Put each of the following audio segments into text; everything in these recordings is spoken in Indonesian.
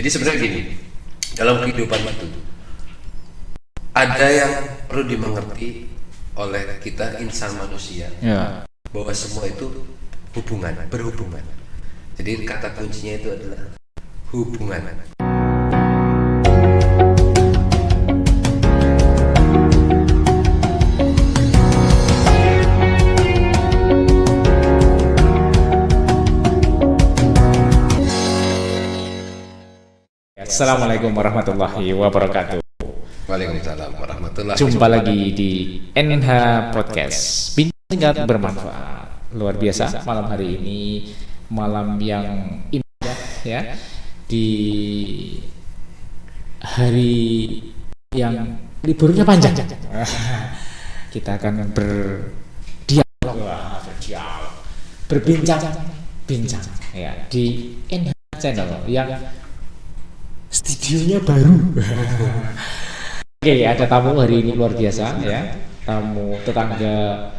Jadi sebenarnya gini, dalam kehidupan itu ada yang perlu dimengerti oleh kita insan manusia, bahwa semua itu berhubungan. Jadi kata kuncinya itu adalah hubungan. Assalamualaikum warahmatullahi wabarakatuh. Waalaikumsalam warahmatullahi wabarakatuh. Jumpa lagi di NH Podcast, bincang bermanfaat. Luar biasa malam hari ini, malam yang indah ya, di hari yang liburnya panjang. Kita akan berbincang ya di NH Channel yang studionya baru. Oke, ada tamu hari ini luar biasa ya, tamu tetangga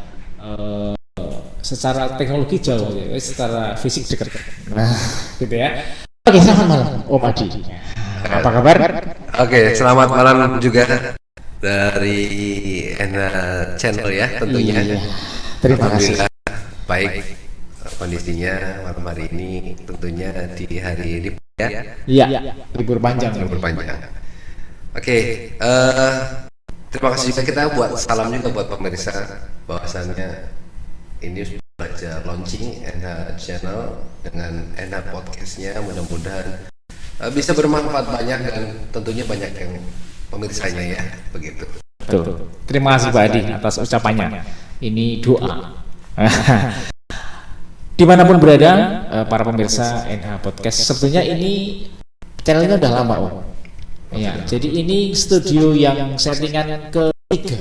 secara teknologi jauh ya, secara fisik dekat. Nah, gitu ya. Oke, selamat malam Om Adi. Apa kabar? Oke, selamat malam juga dari NH Channel ya tentunya. Iya. Terima kasih. Baik kondisinya malam hari ini, tentunya di hari libur ya. Iya, libur panjang. Oke, terima kasih juga kita buat salam juga buat pemirsa, bahwasannya ini sudah aja launching NH Channel dengan NH Podcastnya, mudah-mudahan bisa bermanfaat banyak dan tentunya banyak yang pemirsanya ya, begitu. Betul. Terima kasih Pak Adi atas ucapannya. Ini doa. Dimanapun berada para pemirsa NH Podcast, sebetulnya ini channelnya udah lama Om. Ya, jadi ini studio yang settingan ketiga.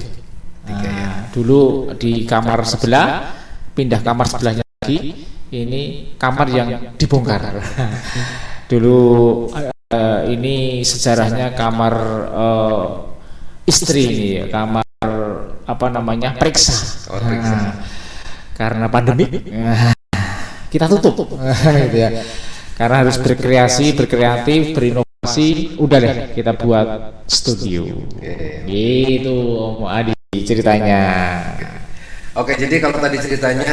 Dulu di kamar sebelah, pindah kamar sebelahnya lagi. Ini kamar yang dibongkar. Dulu ini sejarahnya kamar istri ini, kamar periksa. Karena pandemi. Kita tutup gitu ya, karena harus berkreatif, berinovasi. Udah deh kita buat studio gitu Om Adi ceritanya. Oke, jadi kalau tadi ceritanya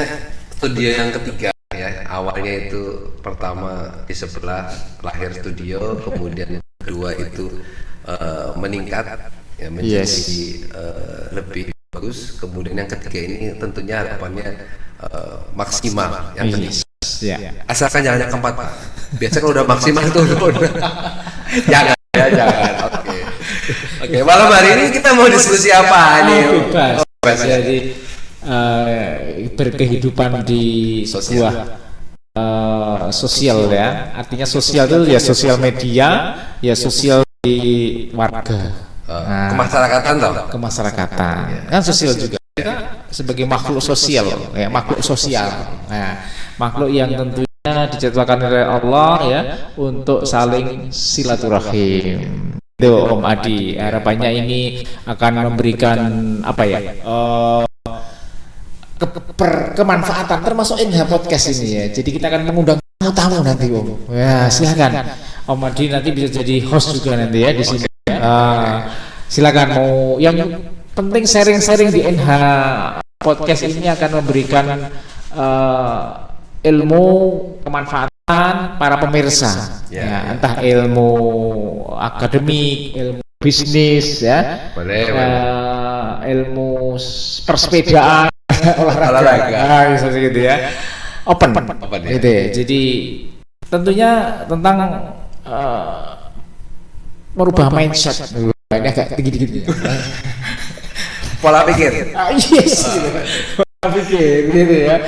studio yang ketiga ya, awalnya itu pertama di sebelah lahir studio, kemudian yang kedua itu meningkat ya, menjadi lebih bagus, kemudian yang ketiga ini tentunya harapannya maksimal yang tadi. Ya. Asalkan jangan yang keempat Pak. Biasanya kalau udah maksimal itu jangan. Oke, malam hari ini kita mau diskusi apa nih? Bebas. Jadi berkehidupan di sebuah sosial ya. Artinya sosial itu ya sosial media, ya sosial di warga. Kemasyarakatan toh? Kemasyarakatan. Kan sosial juga. Kita sebagai makhluk sosial, ya makhluk sosial. Nah, makhluk yang tentunya diciptakan oleh Allah ya untuk saling silaturahim. Itu Om Adi, harapannya ini akan memberikan kemanfaatan termasuk NH Podcast ini ya. Jadi kita akan mengundang tamu nanti Om. Ya, silakan Om Adi nanti bisa jadi host juga nanti ya di sini. Silakan mau yang penting sharing di NH Podcast ini akan memberikan ilmu kemanfaatan para pemirsa ya, entah ilmu akademik, ilmu bisnis ya, ilmu persepedaan, olahraga gitu ya, open gitu ya. Jadi tentunya tentang merubah mindset, ini agak tinggi-tinggi pola pikir. Pola pikir gitu ya.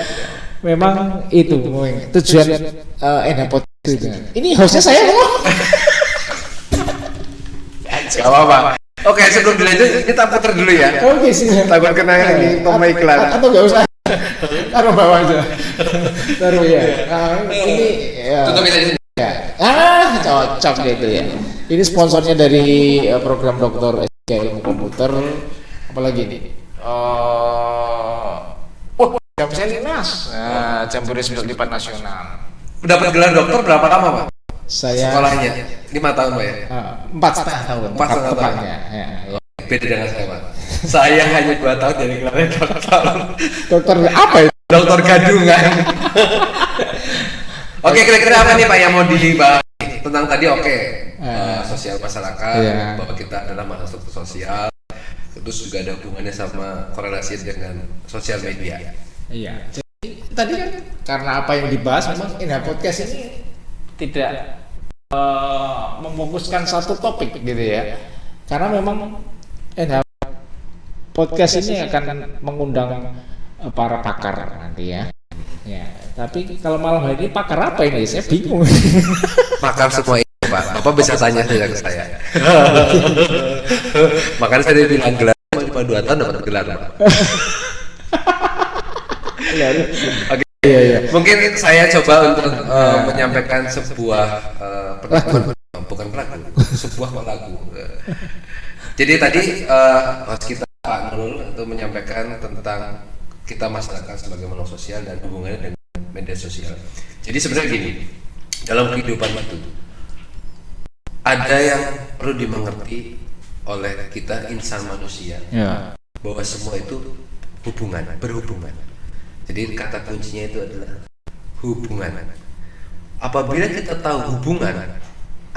Memang itu tujuan NH Podcast itu. Ini hostnya saya loh. Gak apa-apa. Oke, sebelum dilanjut kita putar dulu ya. Oke sih. Takut kena ini pemain iklan. Atau nggak usah. Taruh bawah aja. Taruh ya. Ini ya. Tutup ini. Ya. Cocok gitu ya. Ini sponsornya dari program Doktor SK Ilmu Komputer. Apalagi ini? Jam Selinas. Jambore Lipat Nasional. Dapat gelar dokter berapa lama Pak? Saya Sekolahnya 5 tahun Pak ya? 4,5 tahun. 4,5 tahun. tepatnya. Ya. Beda dengan saya Pak. Saya hanya 2 tahun jadi gelarnya dokter. Dokter apa itu? Dokter gadungan. Oke, kira-kira apa nih Pak yang mau dibahas tentang tadi? Sosial masyarakat, Iya. bahwa kita adalah makhluk sosial, terus juga ada hubungannya sama korelasi dengan sosial media. Iya. Jadi tadi kan karena apa yang dibahas memang Inha Podcast ini tidak memfokuskan satu topik gitu ya. Karena memang Inha Podcast ini akan mengundang para pakar nanti ya. Ya, tapi kalau malam hari ini pakar apa ini? Saya bingung. Pakar semua ini Pak, Bapak bisa tanya saja ke saya. Makanya saya bilang gelar cuma 2 tahun dapat gelar Pak. Oke. Iya. Mungkin saya coba untuk menyampaikan sebuah bukan pelaku, sebuah lagu. Jadi tadi host kita Pak Nurul itu menyampaikan tentang kita masyarakat sebagai makhluk sosial dan hubungannya dengan media sosial. Jadi sebenarnya gini, dalam kehidupan itu ada yang perlu dimengerti oleh kita insan manusia, Ya. bahwa semua itu berhubungan. Jadi kata kuncinya itu adalah hubungan. Apabila kita tahu hubungan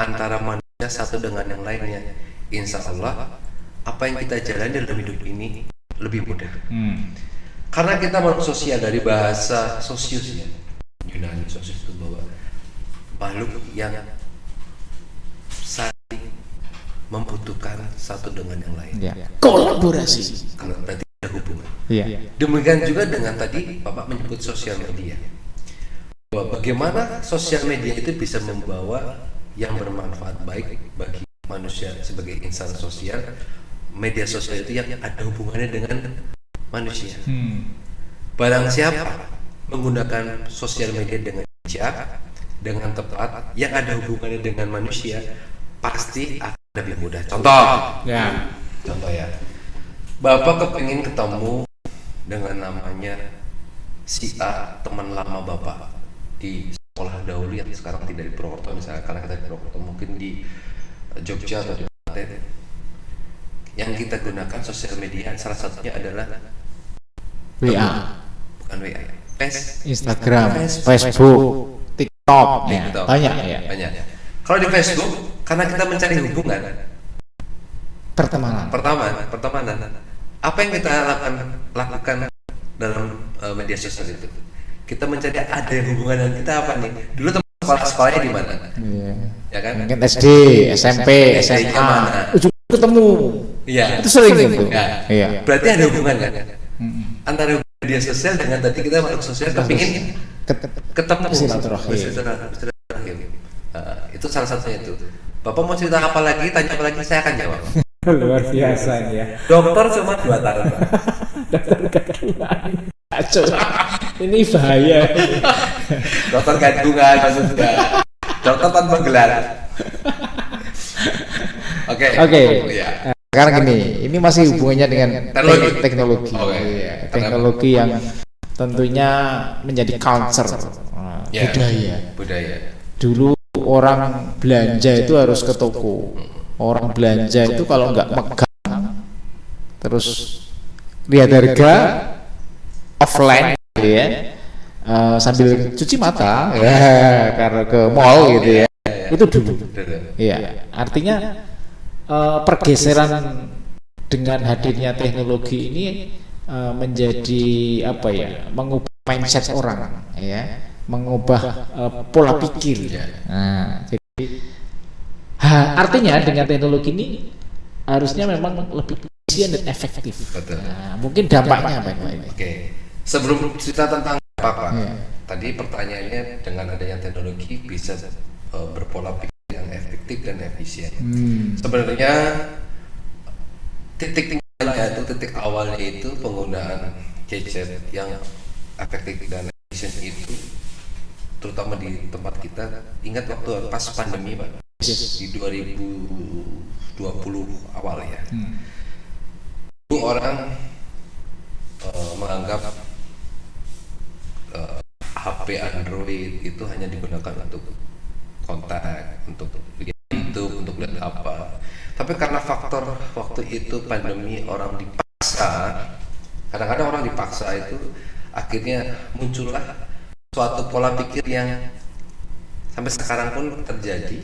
antara manusia satu dengan yang lainnya, insya Allah apa yang kita jalani dalam hidup ini lebih mudah. Karena kita makhluk sosial, dari bahasa sosius ya, Yunani sosius itu bahwa makhluk yang saling membutuhkan satu dengan yang lain. Ya. Kolaborasi. Kalau berarti ada hubungan. Iya. Demikian juga dengan tadi Bapak menyebut sosial media. Bahwa bagaimana sosial media itu bisa membawa yang bermanfaat baik bagi manusia sebagai insan sosial. Media sosial itu yang ada hubungannya dengan manusia. Barang siapa menggunakan sosial media dengan bijak, dengan tepat, yang ada hubungannya dengan manusia, pasti akan lebih mudah. Contoh Ya. ya, Bapak kepingin ketemu dengan namanya si A, teman lama Bapak di sekolah dahulu yang sekarang tidak di Purwokerto misalnya, karena kita di Purwokerto, mungkin di Jogja atau di Klaten. Yang kita gunakan sosial media salah satunya adalah WA, bukan WA, Instagram, Facebook, TikTok, ya, TikTok. banyak ya. Banyak. Kalau di Facebook, karena kita mencari hubungan, Pertemanan. pertemanan. Apa yang kita lakukan dalam media sosial itu? Kita mencari ada yang hubungan dengan kita apa nih? Dulu teman sekolahnya di mana? Iya. Ya kan? Mungkin SD, SMP, SD-nya SMA, mana? ujung ketemu. Iya. Itu sering gitu. Ya. Iya. Berarti ada hubungan kan? Antara media sosial dengan tadi kita makhluk sosial kepingin ketemu. Silaturahim. Silaturahim. Itu salah satunya itu. Bapak mau cerita apa lagi? Tanya apa lagi? Saya akan jawab. Luar biasa ya. Dokter cuma 2 tahun. Pak. Kacau. Ini bahaya. Dokter kandungan maksudnya. Dokter tanpa gelar. Oke. Iya. Sekarang ini masih hubungannya dengan teknologi. Oke. Iya, teknologi yang tentunya menjadi culture, Ya. budaya. Dulu orang belanja itu harus ke toko. Orang belanja itu kalau nggak megang, terus lihat harga offline, gitu ya, sambil cuci mata, ya, karena ke mall gitu ya. Itu dulu. Iya, artinya pergeseran dengan hadirnya teknologi ini menjadi apa ya, mengubah mindset orang, ya, mengubah pola pikir. Nah, jadi artinya dengan teknologi ini harusnya memang lebih efisien dan efektif. Betul. Nah, mungkin dampaknya apa ini? Oke. Sebelum cerita tentang apa, Iya. tadi pertanyaannya dengan adanya teknologi bisa berpola pikir yang efektif dan efisien. Sebenarnya titik awalnya itu penggunaan gadget yang efektif dan efisien itu, terutama di tempat kita. Ingat waktu pas pandemi Pak, di 2020 awal ya. Itu orang menganggap HP Android itu hanya digunakan untuk kontak, untuk lihat YouTube, untuk lihat apa. Tapi karena faktor waktu itu pandemi, orang dipaksa, kadang-kadang orang dipaksa itu akhirnya muncullah suatu pola pikir yang sampai sekarang pun terjadi,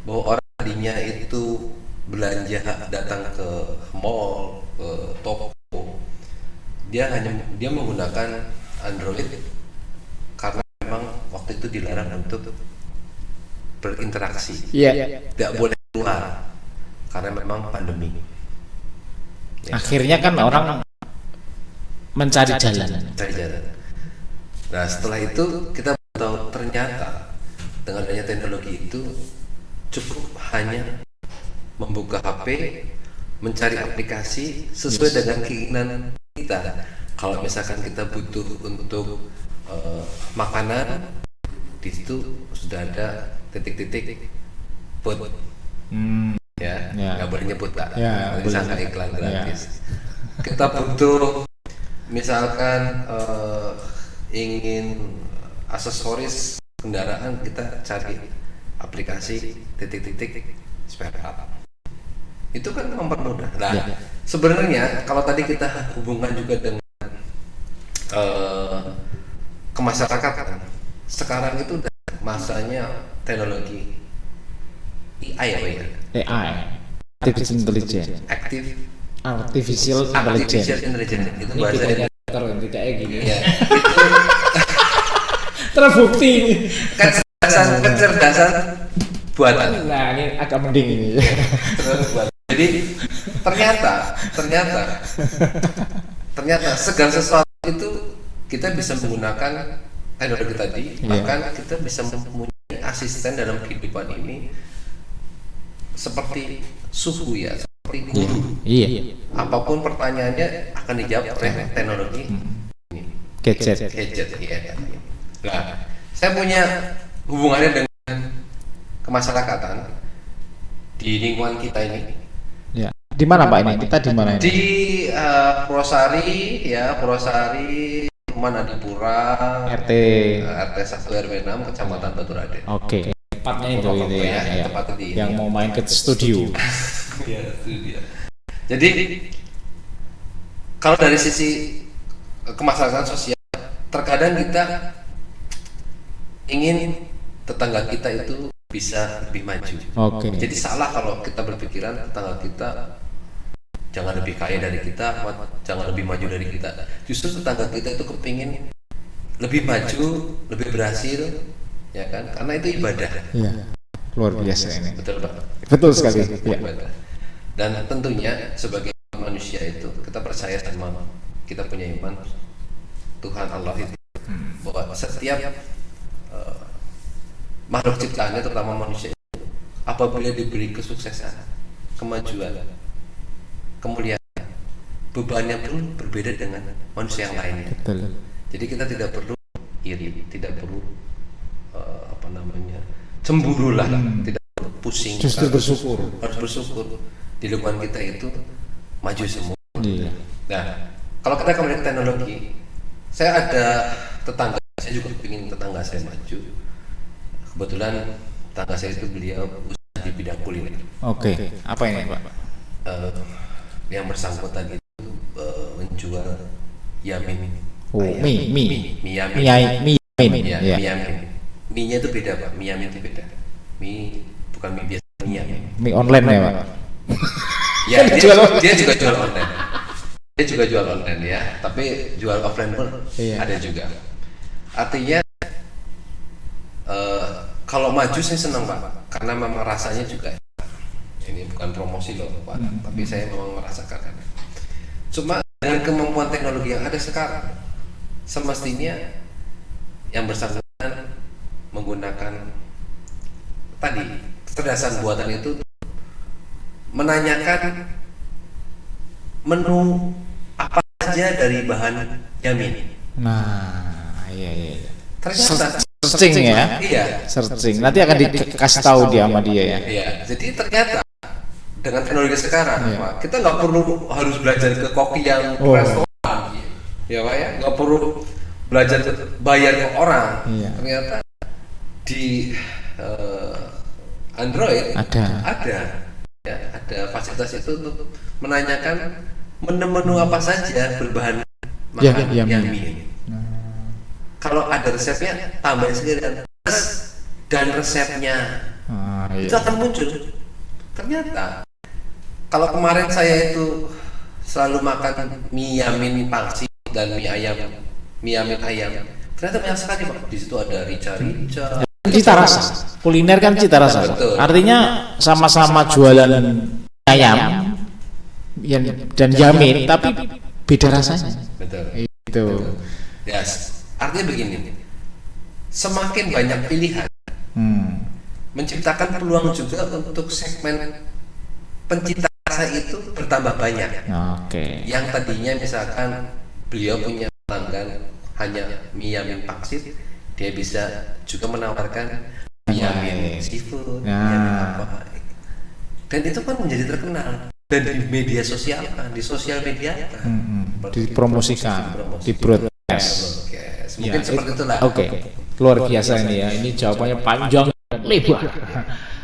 bahwa orang tadinya itu belanja datang ke mall, ke toko, dia menggunakan Android karena memang waktu itu dilarang untuk berinteraksi, tidak boleh keluar karena memang pandemi. Akhirnya kan orang mencari jalan. Nah, setelah itu kita tahu ternyata dengan adanya teknologi itu cukup hanya membuka HP, mencari aplikasi sesuai dengan keinginan kita. Kalau misalkan kita butuh untuk makanan, di situ sudah ada titik-titik bot. Nggak boleh nyebut Kak, nanti sangka iklan gratis. Kita butuh misalkan ingin aksesoris kendaraan, kita cari aplikasi titik-titik spare part. Itu kan mempermudah. Nah, sebenarnya kalau tadi kita hubungkan juga dengan kemasyarakatan, sekarang itu udah masanya teknologi AI, Artificial Intelligence. Artificial Intelligence. Itu bahasa tidak kayak gini. Ya, Terbukti. kecerdasan buatan. Nah, ini agak mending ini. Jadi ternyata segala sesuatu itu kita bisa menggunakan teknologi tadi, bahkan kita bisa mempunyai asisten dalam kehidupan ini seperti suhu ya, seperti guru. Apapun pertanyaannya akan dijawab oleh teknologi ini. Gadget. Ya. Nah, saya punya hubungannya dengan kemasyarakatan di lingkungan kita ini. Ya. Di mana Pak ini? Kita di mana ini? Di Purwosari ya, Purwosari, Perumahan Adipura, RT 1 RW 6 Kecamatan Baturaden. Oke. Tempatnya itu gitu ya. Tempat ini. Yang mau main ke studio. Ya, studio. Jadi kalau dari sisi kemasyarakatan sosial, terkadang kita ingin tetangga kita itu bisa lebih maju. Jadi salah kalau kita berpikiran tetangga kita jangan lebih kaya dari kita, jangan lebih maju dari kita. Justru tetangga kita itu kepingin lebih maju, lebih berhasil, ya kan? Karena itu ibadah. Iya. Luar biasa ini. Betul Pak. Betul sekali. Ya. Dan tentunya sebagai manusia itu kita percaya sama, kita punya iman Tuhan Allah itu, bahwa setiap makhluk ciptaannya, terutama manusia itu, apabila diberi kesuksesan, kemajuan, kemuliaan, bebannya pun berbeda dengan manusia yang lainnya. Betul. Jadi kita tidak perlu iri, tidak perlu cemburu lah, tidak perlu pusing. Justru bersyukur. Harus bersyukur di lingkungan kita itu maju semua. Iya. Nah, kalau kita kembali ke teknologi, saya ada tetangga, saya juga ingin tetangga saya maju. Kebetulan tetangga saya itu beliau usaha di bidang kuliner. Oke. Apa ini Pak? Yang bersangkutan itu menjual yamin. Mie yamin. Mie-nya itu beda Pak, mie yamin itu beda. Mie bukan mie biasa, mie yamin. Mie online ya Pak? Ya, dia juga jual online. Dia juga jual online ya, tapi jual offline pun ada juga. Artinya kalau maju saya senang Pak, karena memang rasanya juga, ini bukan promosi loh Pak, tapi saya memang merasakan. Cuma dengan kemampuan teknologi yang ada sekarang, semestinya yang bersangkutan menggunakan tadi kecerdasan buatan itu menanyakan menu apa saja dari bahan yamin. Nah, iya. Ternyata searching ya. Iya. Searching. Nanti akan dikasih tahu dia sama dia ya. Iya. Jadi ternyata dengan teknologi sekarang, Pak, kita nggak perlu harus belajar ke koki yang restoran, ya Pak ya. Nggak perlu belajar bayar ke orang. Iya. Ternyata di Android Ada. Ya, ada fasilitas itu untuk menanyakan menu apa saja berbahan makanan Yamin. Kalau ada resepnya tambahin sendiri dan resepnya itu akan muncul. Ternyata kalau kemarin saya itu selalu makan mie Yamin pangsit dan mie Yamin ayam, ternyata banyak sekali Pak. Di situ ada rica-rica. Cita rasa. Kuliner kan cita rasa. Betul. Artinya sama-sama jualan ayam dan Yamin, tapi beda rasanya. Betul. Itu. Yes. Artinya begini. Semakin banyak pilihan, menciptakan peluang juga untuk segmen pencinta rasa itu bertambah banyak. Oke. Yang tadinya misalkan beliau punya pelanggan hanya mie Yamin pangsit, dia bisa juga menawarkan mie Yamin seafood, mie Yamin apa. Dan itu kan menjadi terkenal dan di media sosial kan, di sosial media kan, dipromosikan, di broadcast. Mungkin seperti itulah. Oke. Luar biasa ini ya. Ini jawabannya panjang dan lebar.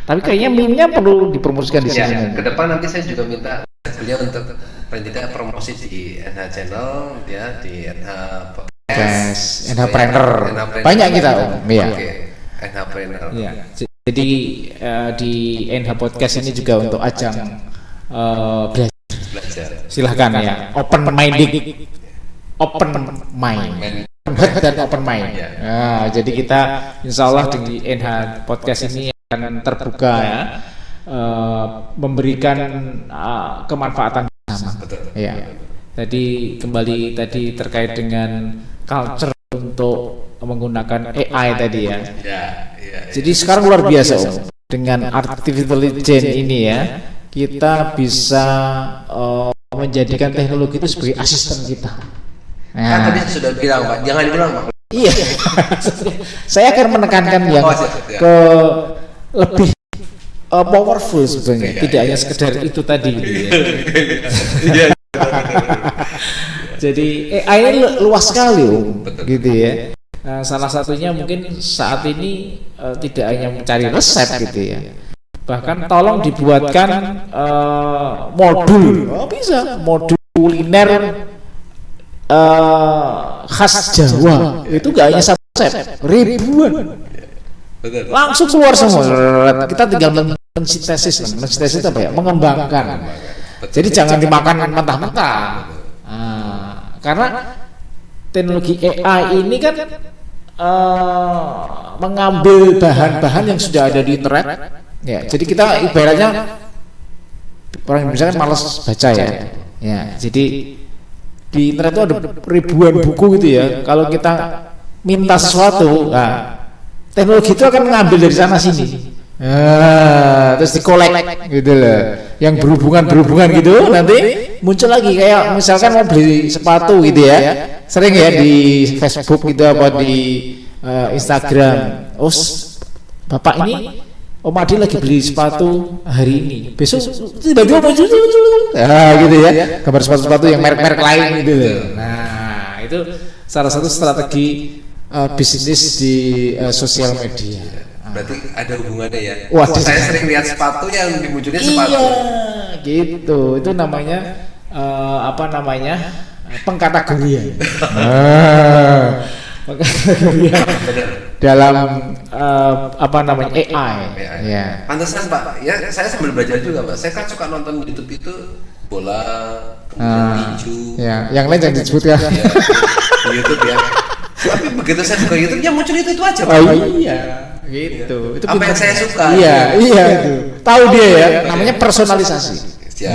Tapi kayaknya meme-nya perlu dipromosikan di sini. Ya, ke depan nanti saya juga minta beliau untuk tidak promosi di NH Channel ya, di NH Podcast, NHpreneur. Banyak kita Om. Iya. Oke. NHpreneur. Iya. Jadi di NH Podcast ini juga untuk ajang belajar. Silahkan ya. Open mind. Dan open mind. Nah, jadi kita insya Allah di NH Podcast ini akan terbuka ya, memberikan kemanfaatan bersama. Ya. Tadi kembali terkait dengan culture untuk menggunakan AI tadi ya. Jadi sekarang luar biasa Om. Dengan artificial intelligence ini ya, kita bisa menjadikan teknologi itu sebagai asisten kita. Kan tadi sudah bilang Pak, jangan diulang Pak. Iya. Saya akan menekankan yang ke lebih powerful sebenarnya, tidak hanya sekedar itu tadi gitu ya. Jadi AI ini luas sekali Om, gitu ya. Salah satunya mungkin saat ini tidak hanya mencari resep gitu ya. Bahkan tolong dibuatkan modul, bisa modul kuliner khas Jawa. Itu gak hanya satu resep, ribuan. Langsung keluar semua. Kita tinggal mensintesis itu apa ya? Mengembangkan. Jadi jangan dimakan mentah-mentah. Karena teknologi AI ini kan mengambil bahan-bahan yang sudah ada di internet. Ya, jadi kita ibaratnya orang Indonesia kan malas baca ya. Ya, jadi di internet itu ada ribuan buku gitu ya. Kalau kita minta sesuatu, teknologi itu akan mengambil dari sana sini. Terus dikolek gitu loh. Yang berhubungan gitu nanti muncul lagi kayak misalkan mau beli sepatu gitu ya. Sering ya di Facebook gitu apa di Instagram. Bapak ini Om Adi lagi beli sepatu hari ini. Besok tiba-tiba muncul gitu ya. Gambar sepatu-sepatu yang merek-merek lain gitu loh. Nah, itu salah satu strategi bisnis di sosial media. Berarti ada hubungannya ya. Saya sering lihat sepatu yang dimunculnya sepatu. Iya, gitu. Itu namanya pengkategorian. Pengkategorian dalam AI. Ya. Pantesan Pak, ya saya sambil belajar juga Pak. Saya kan suka nonton YouTube itu bola, kemudian tinju. Ya, yang lain jangan disebutkan. Ya, di YouTube ya. Tapi begitu saya buka YouTube, yang muncul itu aja Pak. Oh iya. Gitu. Itu apa yang saya suka. Iya itu. Tahu dia ya, namanya personalisasi. Ya,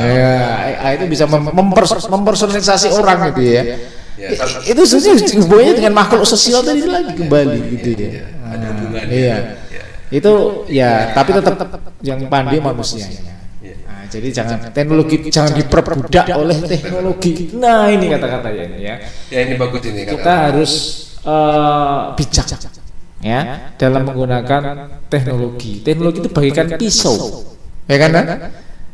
AI itu bisa mempersonalisasi orang gitu ya. Itu sebenarnya hubungannya dengan makhluk sosial tadi lagi kembali gitu ya. Ada hubungannya. Iya. Itu ya, tapi tetap yang pandai manusia. Nah, jadi teknologi jangan diperbudak oleh teknologi. Nah, ini kata-katanya ya. Ya ini bagus ini kata. Kita harus bijak ya dalam menggunakan teknologi. Teknologi itu bagaikan pisau, ya kan?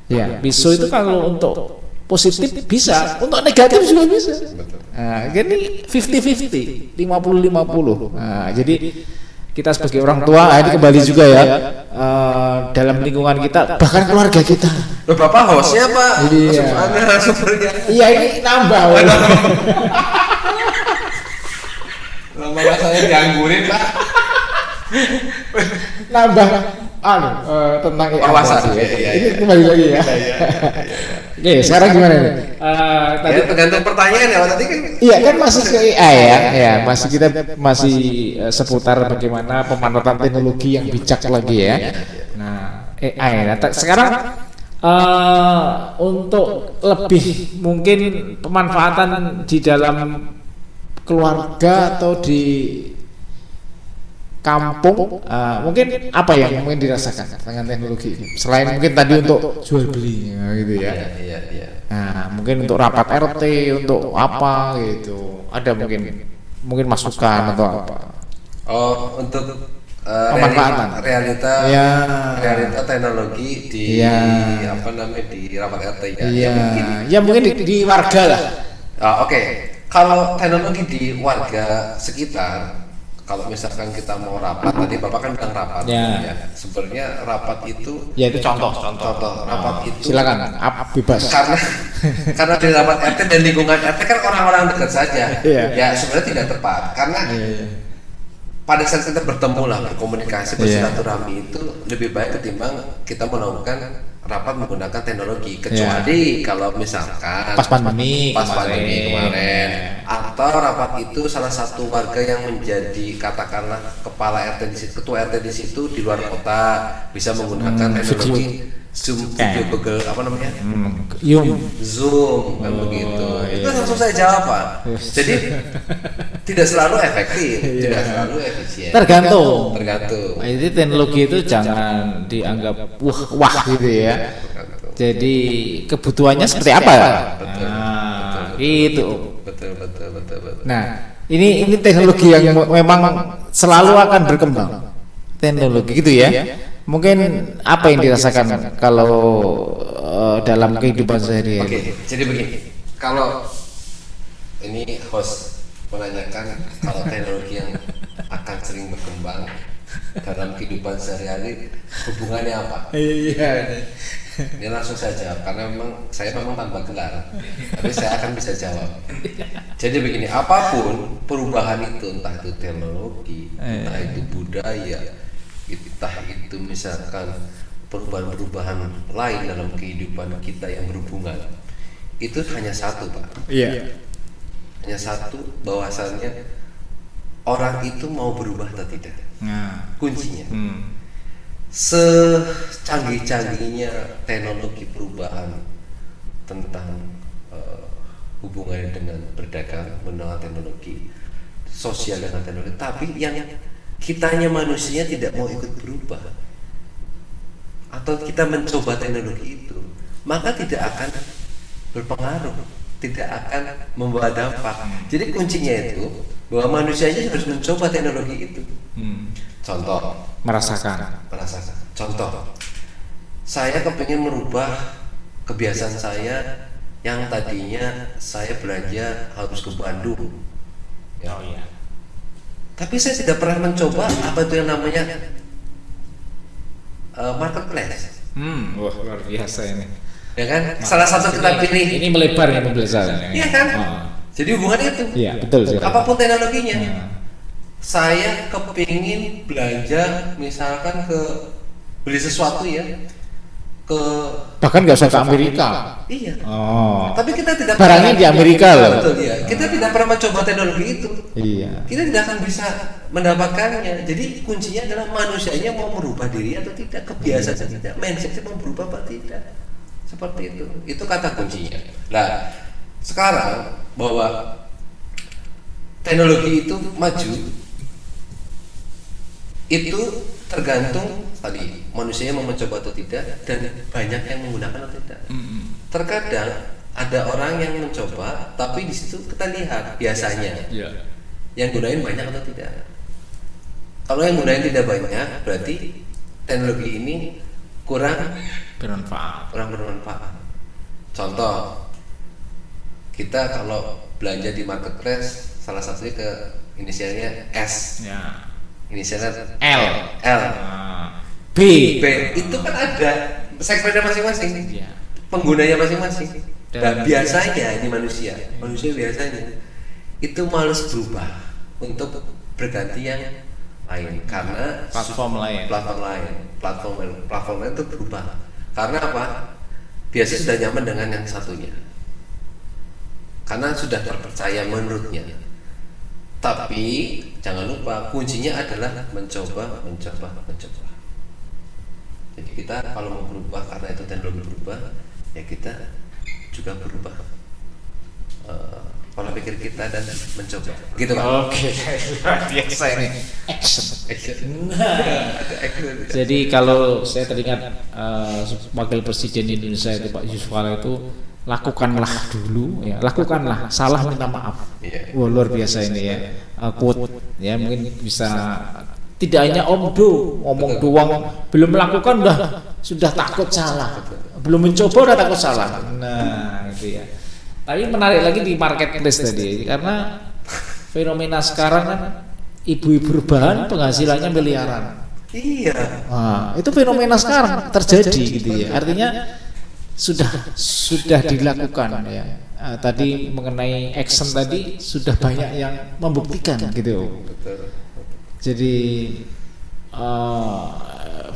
Ya, pisau itu kalau untuk positif bisa, untuk negatif juga bisa. Nah, jadi 50-50, 50-50. Nah, jadi kita sebagai orang tua, ini kembali juga ya, dalam lingkungan kita, bahkan keluarga kita. Loh, Bapak hostnya Pak? Iya. Anda sumbernya. Iya, ini nambah. Lama saya dianggurin Pak. Nambah tentang Wawasan. Ini kembali lagi ya. Oke, sekarang gimana nih? Tadi tergantung pertanyaan ya Pak, tadi kan. Iya kan masih ke AI ya, masih seputar bagaimana pemanfaatan teknologi yang bijak lagi ya. Nah, AI. Nah, sekarang untuk lebih mungkin pemanfaatan di dalam keluarga atau di kampung, mungkin apa yang mungkin dirasakan dengan teknologi ini? Selain mungkin tadi untuk jual beli gitu ya. Iya. Nah, mungkin untuk rapat RT, untuk apa gitu. Ada mungkin masukan atau apa. Oh, untuk Pemanfaatan. realita Ya. realita teknologi di Ya. apa namanya di rapat RT ya. Iya. Ya mungkin di warga lah. Oke. Kalau teknologi di warga sekitar, kalau misalkan kita mau rapat, tadi Bapak kan bilang rapat, Ya. Sebenarnya rapat itu, Ya itu contoh. rapat itu, Silakan, bebas. karena di rapat RT dan lingkungan RT kan orang-orang dekat saja, Iya. ya sebenarnya tidak tepat, karena pada saat kita bertemu lah, berkomunikasi, bersilaturahmi itu lebih baik ketimbang kita melakukan rapat menggunakan teknologi, kecuali kalau misalkan Pas pandemi kemarin, atau rapat itu salah satu warga yang menjadi katakanlah kepala RT di situ, ketua RT di situ di luar kota, bisa menggunakan teknologi Zoom, video Google apa namanya? Zoom kan begitu. Itu langsung saya jawab Pak. Jadi tidak selalu efektif, tidak selalu efisien. Tergantung. Tergantung. Jadi teknologi itu jangan dianggap wah gitu ya. Jadi kebutuhannya seperti apa? Betul. Itu. Betul. Nah, ini teknologi yang memang selalu akan berkembang. Teknologi gitu ya. Mungkin apa yang dirasakan kalau dalam kehidupan sehari-hari? Oke, jadi begini. Kalau ini host menanyakan kalau teknologi yang akan sering berkembang dalam kehidupan sehari-hari hubungannya apa? Iya. Ini langsung saya jawab karena saya memang tanpa gelar, tapi saya akan bisa jawab. Jadi begini, apapun perubahan itu, entah itu teknologi, entah itu budaya, entah itu misalkan perubahan-perubahan lain dalam kehidupan kita yang berhubungan, itu hanya satu Pak. Iya. Hanya satu, bahwasannya orang itu mau berubah atau tidak. Nah, Kuncinya. Secanggih-canggihnya teknologi perubahan tentang hubungannya dengan berdagang menggunakan teknologi, sosial dengan teknologi, tapi yang kitanya manusia tidak mau ikut berubah atau kita mencoba teknologi itu, maka tidak akan berpengaruh, tidak akan membawa dampak. Jadi kuncinya itu bahwa manusianya harus mencoba teknologi itu. Contoh, merasakan. Contoh, saya kepingin merubah kebiasaan saya yang tadinya saya belanja harus ke Bandung. Ya. Oh iya. Tapi saya tidak pernah mencoba apa itu yang namanya marketplace. Wah luar biasa ini. Ya kan? Salah satu kita pilih. Ini melebar ya pembelajaran. Iya kan? Jadi hubungannya itu. Iya betul. Apapun teknologinya. Saya kepingin belanja misalkan ke beli sesuatu ya ke bahkan nggak usah ke Amerika. Iya. Oh. Tapi kita tidak barangnya di Amerika loh. Betul ya. Kita tidak pernah mencoba teknologi itu. Iya. Kita tidak akan bisa mendapatkannya. Jadi kuncinya adalah manusianya mau merubah diri atau tidak, kebiasaan atau tidak, mindsetnya mau berubah atau tidak. Seperti itu. Itu kata kuncinya. Nah, sekarang bahwa teknologi itu maju, itu tergantung tadi manusianya mau mencoba atau tidak dan banyak yang menggunakan atau tidak. Terkadang ada orang yang mencoba tapi di situ kita lihat biasanya yang gunain banyak atau tidak. Kalau yang gunain tidak banyak berarti teknologi ini kurang bermanfaat. Contoh, kita kalau belanja di marketplace salah satunya ke inisialnya S. Ya. inisialnya L. L, B. B itu kan ada segmennya masing-masing, Ya. penggunanya masing-masing. Dan Dan biasanya ini manusia biasanya itu malas berubah untuk berganti yang lain karena Platform lain. platform lain itu berubah karena apa? Biasanya sudah nyaman dengan yang satunya karena sudah terpercaya menurutnya. Tapi jangan lupa kuncinya adalah mencoba. Jadi kita kalau mau berubah karena itu teknologi berubah, ya kita juga berubah pola pikir kita dan mencoba. Gitu kan? Oke, luar biasa ini. Action. Ada action. Jadi kalau saya teringat Wakil Presiden Indonesia itu Pak Yusuf Kala itu lakukanlah dulu, ya lakukanlah, salah minta maaf. Iya. Wah, luar biasa ini ya. Quote ya mungkin bisa tidak hanya omdo ngomong doang, belum melakukan sudah takut salah, belum mencoba udah takut salah. Nah itu ya. Tapi menarik lagi di marketplace tadi karena fenomena sekarang kan ibu-ibu rebahan penghasilannya miliaran. Iya. Nah, itu fenomena sekarang terjadi gitu ya. Artinya sudah dilakukan ya. Tadi mengenai action tadi sudah banyak yang membuktikan gitu. Betul. Jadi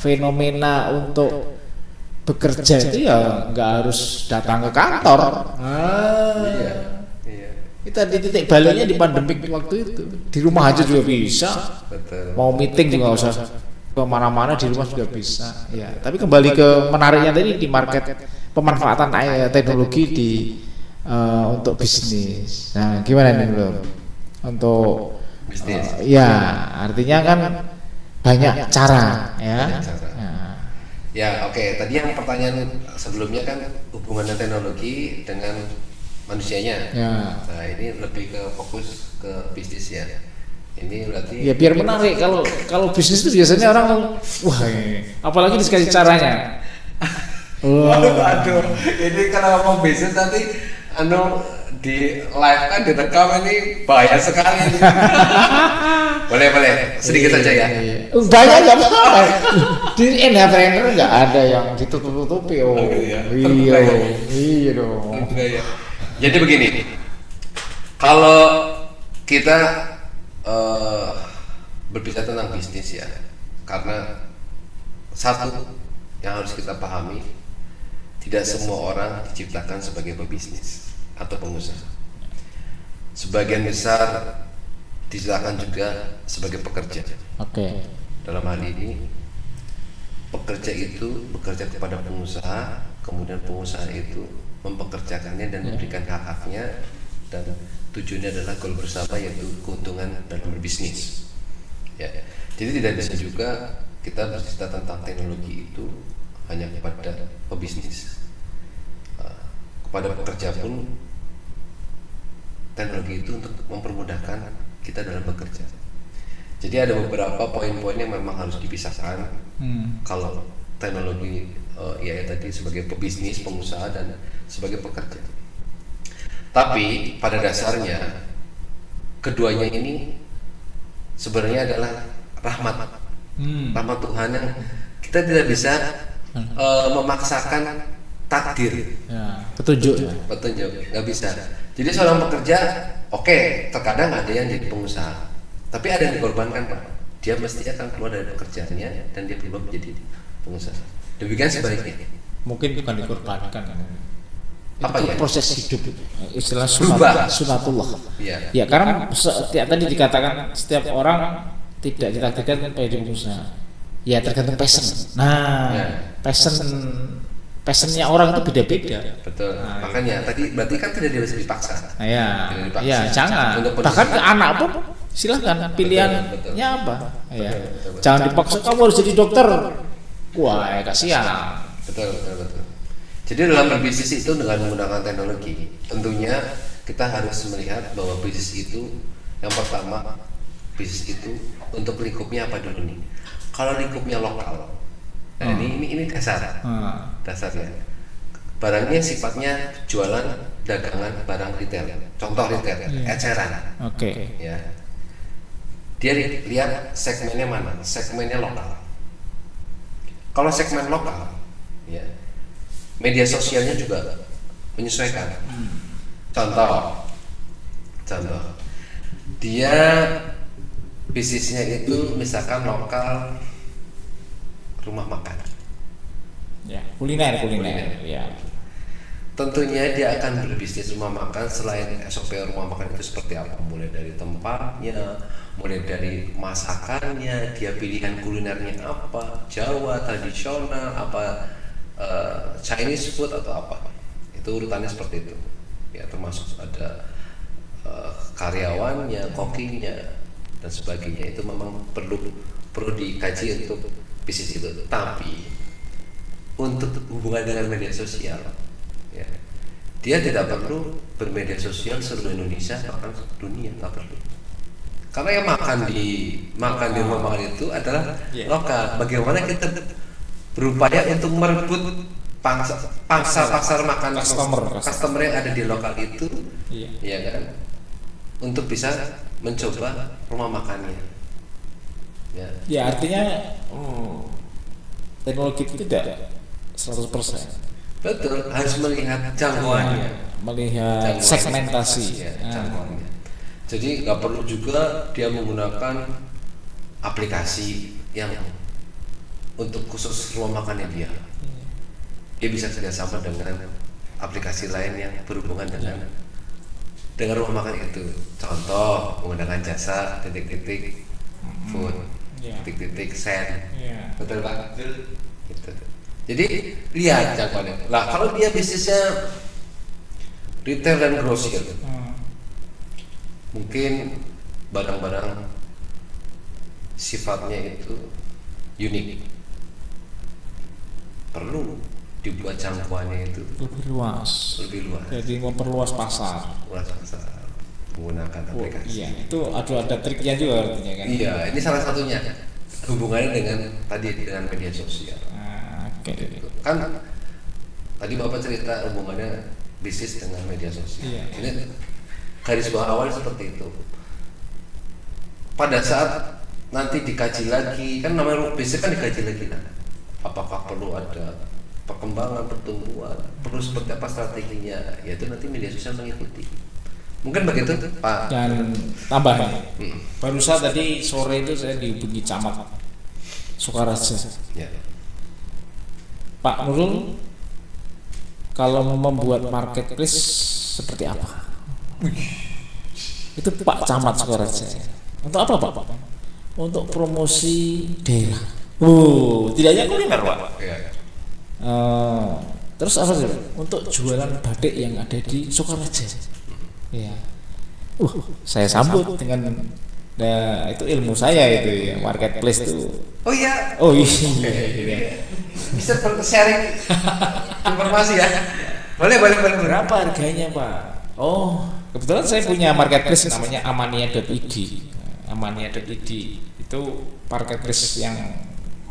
fenomena untuk bekerja itu ya nggak harus datang ke kantor. Iya. Kita di titik baliknya di pandemik waktu itu di rumah aja juga bisa. Betul. Mau meeting juga nggak usah kemana-mana, di rumah juga bisa. Ya, tapi kembali ke menariknya tadi di market pemanfaatan teknologi di untuk bisnis. Nah, gimana nih belum untuk Bisnis. ya artinya kan banyak cara ya. Banyak cara. Ya oke, tadi yang pertanyaan sebelumnya kan hubungannya teknologi dengan manusianya. Ya. Nah ini lebih ke fokus ke bisnis ya. Ini berarti Ya biar menarik, kalau bisnis itu biasanya orang wah apalagi dikasih caranya. Aduh, ini kalau ngomong bisnis nanti di live kan direkam ini bahaya sekali. boleh sedikit saja ya. Banyak nggak apa-apa. Di entrepreneur nggak ada yang ditutup-tutupi. Oh iya dong. Jadi begini, kalau kita berbicara tentang bisnis ya, karena satu yang harus kita pahami, tidak semua orang diciptakan sebagai pebisnis atau pengusaha. Sebagian besar diciptakan juga sebagai pekerja. Oke. Dalam hal ini, pekerja itu bekerja kepada pengusaha, kemudian pengusaha itu mempekerjakannya dan memberikan hak-haknya, dan tujuannya adalah goal bersama yaitu keuntungan dalam berbisnis. Ya, jadi tidak bisa juga kita bercerita tentang teknologi itu hanya kepada pebisnis. Kepada pekerja pun teknologi itu untuk mempermudahkan kita dalam bekerja. Jadi ada beberapa poin-poin yang memang harus dipisahkan. Kalau teknologi ya tadi sebagai pebisnis, pengusaha, dan sebagai pekerja. Tapi pada dasarnya keduanya ini sebenarnya adalah rahmat Tuhan yang kita tidak bisa memaksakan takdir. Ya, petunjuk. Nggak bisa. Jadi seorang pekerja, oke, terkadang ada yang jadi pengusaha, tapi ada yang dikorbankan Pak. Dia mesti akan keluar dari pekerjaannya dan dia berubah menjadi pengusaha. Demikian sebaliknya. Mungkin bukan dikorbankan. Apa Itu ya? proses hidup, istilah Berubah. sunatullah. Iya. Ya karena tadi dikatakan setiap orang tidak ditakdirkan menjadi pengusaha. Ya tergantung passion. Nah, Ya. passionnya orang itu beda-beda. Betul. Makanya tadi berarti kan tidak bisa dipaksa. Nah, ya, Tidak dipaksa. ya jangan. Untuk Bahkan ke posisi- anak pun silahkan pilihannya betul. apa. Ya. Betul. Jangan dipaksa kamu harus jadi dokter. Wah, kasihan. Betul. Jadi dalam berbisnis itu dengan menggunakan teknologi, tentunya kita harus melihat bahwa bisnis itu yang pertama, bisnis itu untuk lingkupnya apa dulu nih? Kalau lingkupnya lokal, nah ini dasarnya. Barangnya sifatnya jualan dagangan barang retail, contoh retail, eceran. Oke. Ya. dia lihat segmennya mana, segmennya lokal. Kalau segmen lokal, ya, media sosialnya juga menyesuaikan. Contoh, dia bisnisnya itu misalkan lokal rumah makan. Ya, kuliner. Ya. Tentunya dia akan berbisnis rumah makan selain SOP rumah makan itu seperti apa, mulai dari tempatnya, mulai dari masakannya, dia pilihan kulinernya apa, Jawa, tradisional, apa Chinese food atau apa, itu urutannya seperti itu ya, termasuk ada karyawannya, kokinya dan sebagainya. Itu memang perlu dikaji untuk bisnis itu. Tapi untuk hubungan dengan media sosial ya, dia tidak perlu bermedia sosial seluruh Indonesia bahkan dunia, nggak perlu. Karena yang makan di rumah makan itu adalah lokal. Bagaimana kita berupaya untuk merebut pasar makan customer yang ada di lokal itu, ya kan, untuk bisa mencoba rumah makannya. Ya artinya teknologi itu tidak 100%. Betul, harus melihat jangkauannya, melihat segmentasi jangkauannya. Jadi nggak perlu juga dia menggunakan aplikasi yang untuk khusus rumah makannya dia. Dia bisa kerjasama dengan aplikasi lain yang berhubungan dengan rumah makan itu. Contoh, menggunakan jasa titik-titik food, titik-titik send. Betul Pak? Betul. Gitu. Jadi lihat jangkauannya. Lah kalau dia bisnisnya retail dan grosir, mungkin barang-barang sifatnya itu unik, perlu dibuat jangkauannya itu lebih luas. Jadi memperluas pasar. Menggunakan aplikasi. Iya, itu ada triknya juga artinya kan. Iya, ini salah satunya hubungannya dengan media sosial. Gitu. Kan tadi Bapak cerita hubungannya bisnis dengan media sosial. Ini garis bawah awal seperti itu. Pada saat nanti dikaji lagi, kan namanya bisnis kan dikaji lagi lah. Apakah perlu ada perkembangan, pertumbuhan, perlu seperti apa strateginya? Ya itu nanti media sosial mengikuti. Mungkin begitu Pak. Dan tambahan. Baru saat tadi sore itu saya dihubungi camat Sukaraja. Ya. Pak Nurul, kalau membuat marketplace seperti apa? Itu Pak Camat Sukaraja. Untuk apa Pak? Untuk promosi daerah. Tidak hanya kuliner Pak. Terus apa sih? Untuk jualan batik yang ada di Sukaraja. Ya. Saya sambut dengan itu ilmu saya itu ya, marketplace itu. Oh iya. Bisa sharing informasi ya. Boleh. Berapa harganya Pak? Kebetulan saya punya marketplace namanya amania.id. Amania.id itu marketplace yang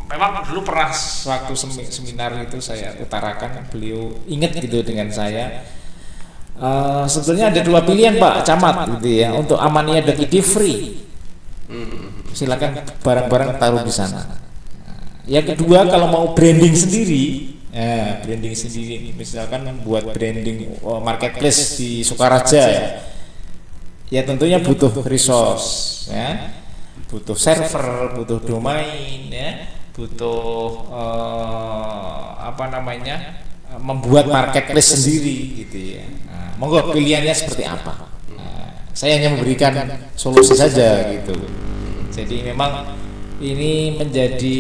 memang dulu pernah waktu seminar itu saya utarakan, beliau ingat gitu dengan saya. Sebetulnya ada dua pilihan Pak Camat gitu ya, untuk amania.id free. Silakan barang-barang taruh di sana. Yang kedua kalau mau branding sendiri, misalkan membuat branding marketplace di Sukaraja, ya tentunya butuh resource, ya, butuh server, butuh domain, ya, butuh membuat marketplace sendiri, gitu ya. Monggo pilihannya seperti apa? Saya hanya memberikan solusi saja, gitu. Jadi memang ini menjadi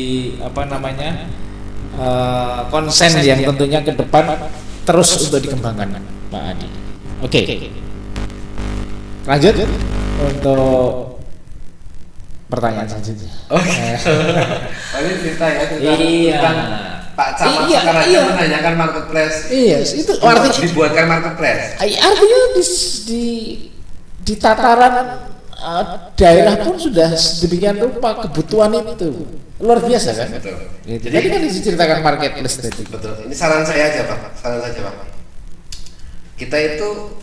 konsen yang tentunya ke depan terus untuk dikembangkan Pak Adi. Oke. Lanjut untuk pertanyaan selanjutnya. Ini cerita ya tentang Pak Camat Sukaraja menanyakan marketplace. Iya, itu artinya dibuatkan marketplace. Artinya di tataran daerah pun sudah sedemikian rupa kebutuhan itu luar biasa kan? Betul. Jadi tadi kan diceritakan marketplace tadi. Betul. Ini saran saya aja Pak. Kita itu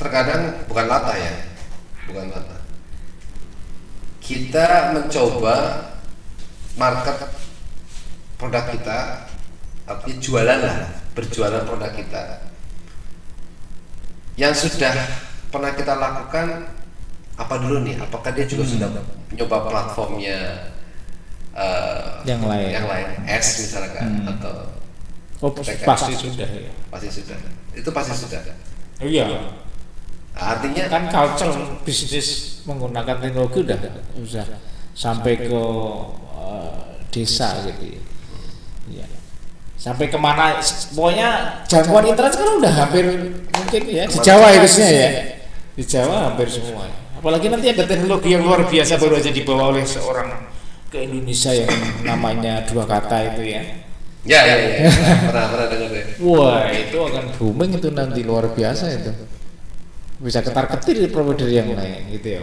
terkadang bukan latah. kita mencoba market produk kita, artinya jualan lah, berjualan produk kita yang sudah pernah kita lakukan apa dulu nih? Apakah dia juga sudah nyoba platformnya yang lain S misalkan atau pasti sudah ya. Pasti sudah. Itu pasti sudah. Iya. Artinya Kan culture bisnis menggunakan teknologi udah sampai ke desa gitu. Iya. Sampai kemana? Pokoknya jangkauan internet sekarang udah hampir mungkin ya di Jawa harusnya ya. Di Jawa hampir semua. Apalagi nanti ada teknologi yang luar biasa baru aja dibawa oleh seorang ke Indonesia yang namanya 2 kata itu ya. Ya. Pernah dengar ya. Wah, itu akan booming itu nanti luar biasa itu. Bisa ketar-ketir di provider yang lain gitu ya.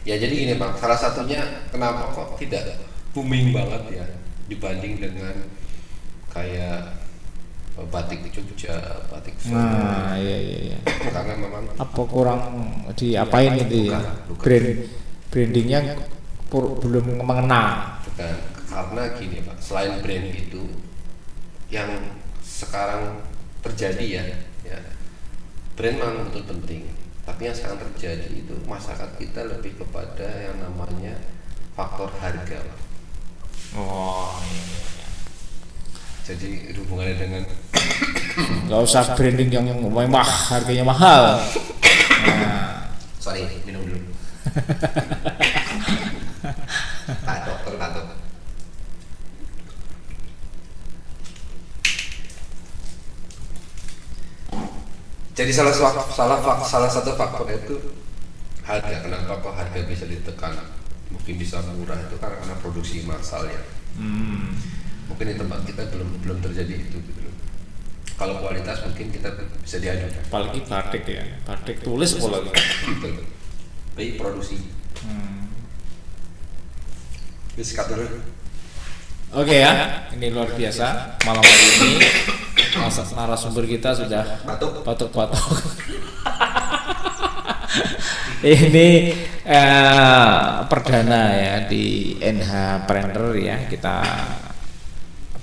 Ya jadi gini Bang, salah satunya kenapa kok tidak booming banget ya dibanding dengan kayak batik Jogja, batik Solo. Nah, iya. Karena memang Apa kurang diapain itu ya? Brandingnya belum mengena. bukan, karena gini Pak, selain brand itu yang sekarang terjadi ya brand memang betul penting, tapi yang sekarang terjadi itu masyarakat kita lebih kepada yang namanya faktor harga Pak. Oh, iya. Jadi hubungannya dengan Nggak usah branding yang mewah, harganya mahal. Nah, sorry, minum dulu. Tato. Jadi salah satu faktor itu harga. Kenapa kok harga bisa ditekan? Mungkin bisa murah itu karena produksi massal ya. Mungkin di tempat kita belum terjadi itu gitu loh. Kalau kualitas mungkin kita bisa diadu. apalagi batik ya, batik tulis apalagi. Betul. Baik produksi. Sikat dulu. Oke ya, ini luar biasa malam hari ini. Narasumber kita sudah batuk-batuk. Ini perdana ya di NH Planner ya, kita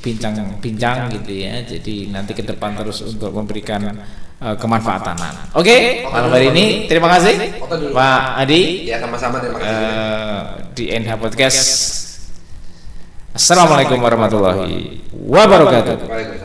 bincang gitu ya. Jadi nanti ke depan terus untuk memberikan kemanfaatan. Oke, malam hari ini terima kasih Pak Adi. Ya sama-sama, terima kasih. Di NH Podcast. Assalamualaikum warahmatullahi wabarakatuh. Waalaikumsalam.